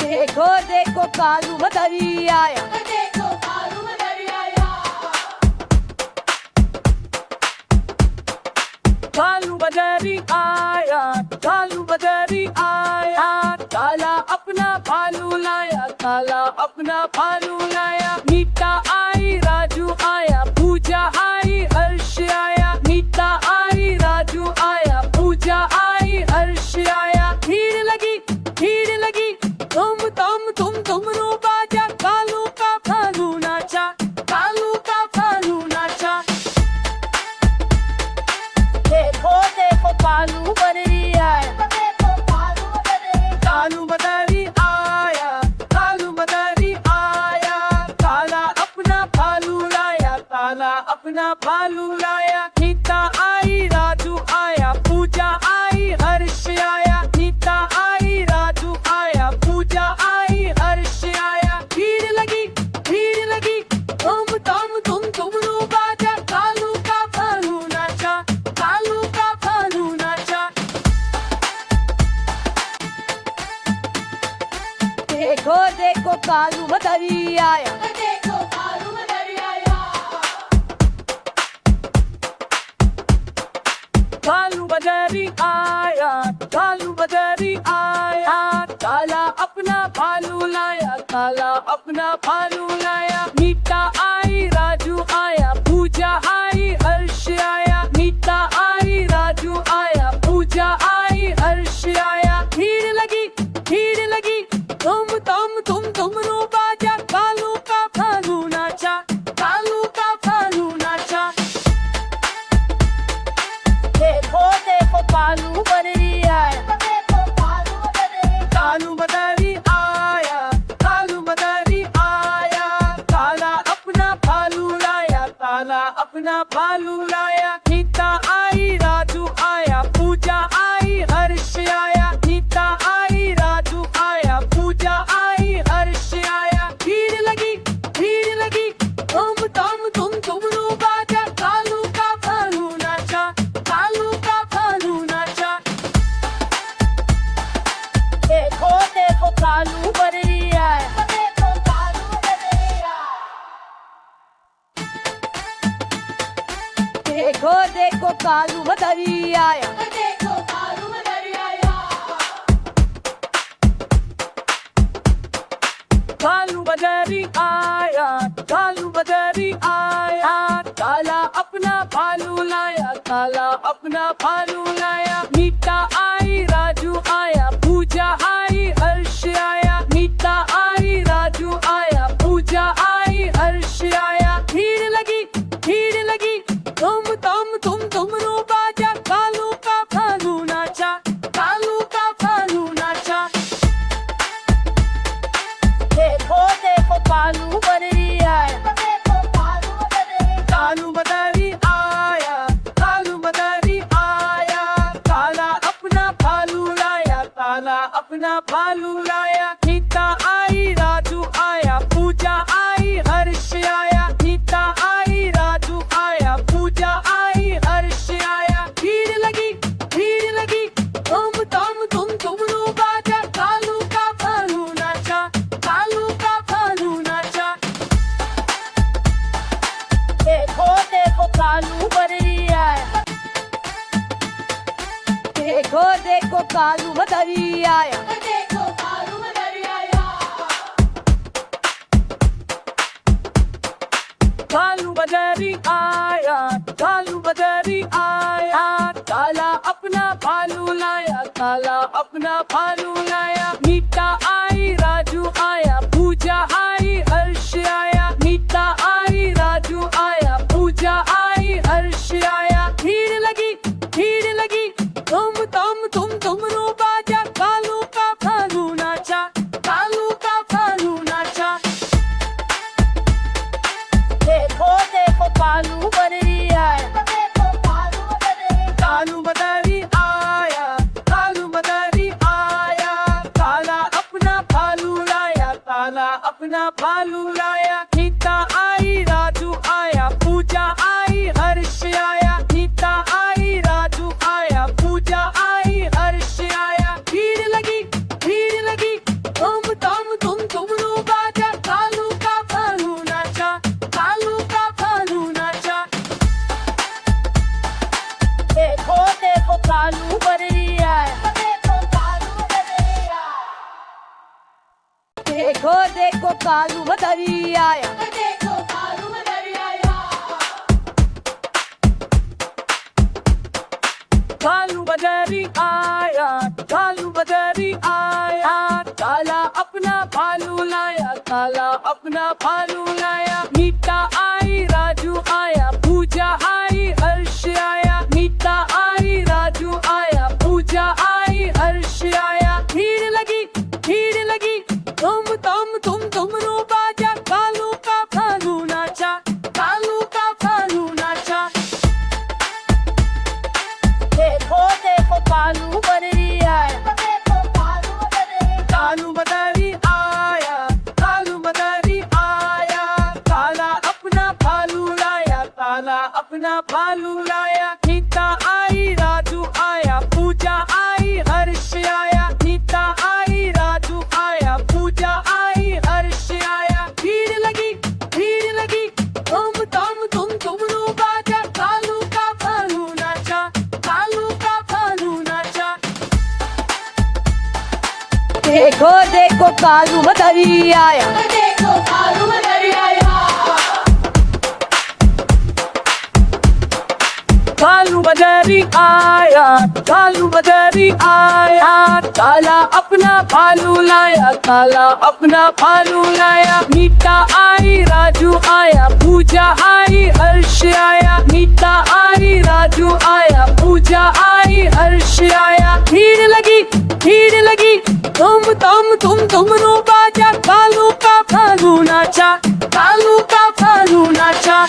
देखो देखो कालू मदरी आया, देखो कालू मदरी आया। कालू मदरी आया, कालू मदरी आया, काला अपना भालू लाया, काला अपना भालू लाया। मीठा आई राजू आया, पूजा आई हर्ष आया। मीठा आई राजू आया, पूजा आई हर्ष आया। भीड़ लगी तुम रो बाजा, कालू का भालू नाचा, कालू का भालू नाचा। देखो देखो कालू मदरी आया, देखो कालू मदरी। कालू मदरी आया, कालू मदरी आया, काला अपना भालू लाया, काला अपना भालू लाया। मीठा आई राजू आया, पूजा आई हर्ष आया। मीठा आई राजू आया, पूजा आई हर्ष आया। भीड़ लगी तुम रो बाजा, कालू का भालू नाचा, कालू का भालू नाचा। देखो देखो कालू मदरी आया, देखो कालू मदरी आया। कालू मदरी आया, कालू मदरी आया, काला अपना भालू लाया, काला अपना भालू लाया। मीठा आई राजू आया, पूजा आई हर्ष आया। मीठा आई राजू आया, पूजा आई हर्ष आया। भीड़ लगी तुम रो बाजा, कालू का भालू नाचा, कालू का भालू नाचा। देखो देखो कालू मदरी आया, देखो कालू मदरी। कालू मदरी आया, कालू मदरी आया, काला अपना भालू लाया, काला अपना भालू लाया। मीठा आई राजू आया, पूजा आई हर्ष आया। मीठा आई राजू आया, पूजा आई हर्ष आया। भीड़ लगी तुम रो बाजा, कालू का भालू नाचा, कालू का भालू नाचा। देखो देखो कालू मदरी आया, देखो कालू मदरी आया। देखो देखो कालू मदरी आया, देखो कालू मदरी आया। कालू मदरी आया, कालू मदरी आया, काला अपना भालू लाया, काला अपना भालू लाया। मीठा आई राजू आया, पूजा आई हर्ष आया। मीठा आई राजू आया, पूजा आई हर्ष आया। भीड़ लगी तुम रो बाजा, कालू का भालू नाचा, कालू का भालू नाचा। देखो देखो कालू मदरी आया, देखो कालू मदरी। कालू मदरी आया, कालू मदरी आया, काला अपना भालू लाया, काला अपना भालू लाया। मीठा आई राजू आया, पूजा आई हर्ष आया। मीठा आई राजू आया, पूजा आई हर्ष आया। भीड़ लगी तुम रो बाजा, कालू का भालू नाचा, कालू का भालू नाचा। देखो देखो कालू मदरी आया, देखो देखो कालू मदरी आया, देखो कालू मदरी आया। कालू मदरी आया, कालू मदरी आया, काला अपना भालू लाया, काला अपना भालू लाया। मीठा आई राजू आया, पूजा आई हर्ष आया। मीठा आई राजू आया, पूजा आई हर्ष आया। भीड़ लगी तुम रो बाजा, कालू का भालू नाचा, कालू का भालू नाचा। देखो देखो कालू मदरी आया, देखो कालू मदरी। कालू मदरी आया, कालू मदरी आया, काला अपना भालू लाया, काला अपना भालू लाया। मीठा आई राजू आया, पूजा आई हर्ष आया। मीठा आई राजू आया, पूजा आई हर्ष आया। भीड़ लगी तुम देखो देखो कालू मदरी आया देखो कालू मदरी आया कालू बदरी आया, कालू बदरी आया, काला अपना भालू लाया, काला अपना भालू लाया। मीता आई राजू आया, पूजा आई हर्ष आया। मीता आई राजू आया, पूजा आई हर्ष आया। भीड़ लगी तुम रो बाजा, कालू का भालू नाचा, कालू का भालू नाचा। देखो देखो कालू बदरी आया देखो कालू मदरी कालू बदरी आया, कालू बदरी आया, काला अपना भालू लाया, काला अपना भालू लाया। नीता आई राजू आया, पूजा आई हर्ष आया। नीता आई राजू आया, पूजा आई हर्ष आया। भीड़ लगी तुम रो बाजा, कालू का भालू नाचा, कालू का भालू नाचा। देखो देखो कालू मदरी आया देखो कालू मदरी आया कालू बदरी आया, कालू बदरी आया, काला अपना भालू लाया, काला अपना भालू लाया। मीता आई राजू आया, पूजा आई हर्ष आया। मीता आई राजू आया, पूजा आई हर्ष आया। भीड़ लगी तुम रो बाजा, कालू का भालू नाचा, कालू का भालू नाचा।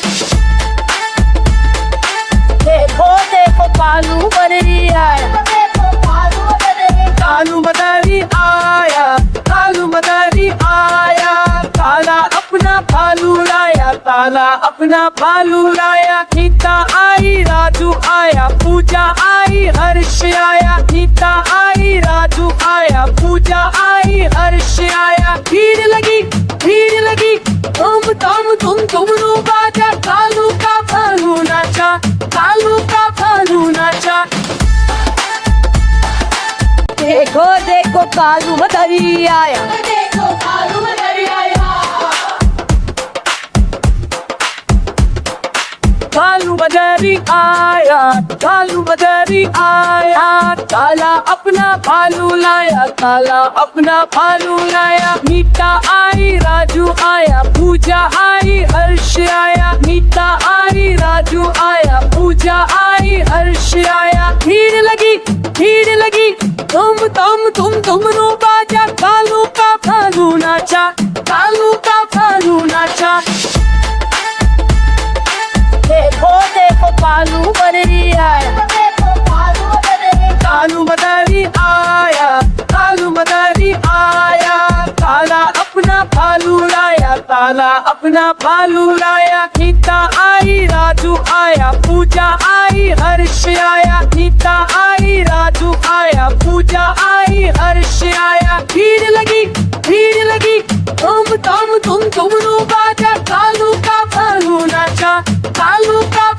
देखो देखो कालू बदरी आया देखो कालू मदरी कालू बदरी आया, कालू बदरी आया, काला अपना भालू लाया, काला अपना भालू लाया। नीता आई राजू आया, पूजा आई हर्ष आया। नीता आई राजू आया, पूजा आई हर्ष आया। भीड़ लगी तुम रो बाजा, कालू का भालू नाचा, कालू का भालू नाचा। देखो देखो कालू मदरी आया देखो कालू मदरी आया कालू बदरी आया, कालू बदरी आया, काला अपना भालू लाया, काला अपना भालू लाया। मीता आई राजू आया, पूजा आई हर्ष आया। मीता आई राजू आया, पूजा आई हर्ष आया। भीड़ लगी तुम रो बाजा, कालू का भालू नाचा, कालू का भालू नाचा। देखो देखो कालू बदरी आया देखो कालू मदरी कालू बदरी आया, कालू बदरी आया, काला अपना भालू लाया, काला अपना भालू लाया। नीता आई राजू आया, पूजा आई हर्ष आया। नीता आई राजू आया, पूजा आई हर्ष आया। भीड़ लगी तुम रो बाजा, कालू का भालू नाचा, कालू का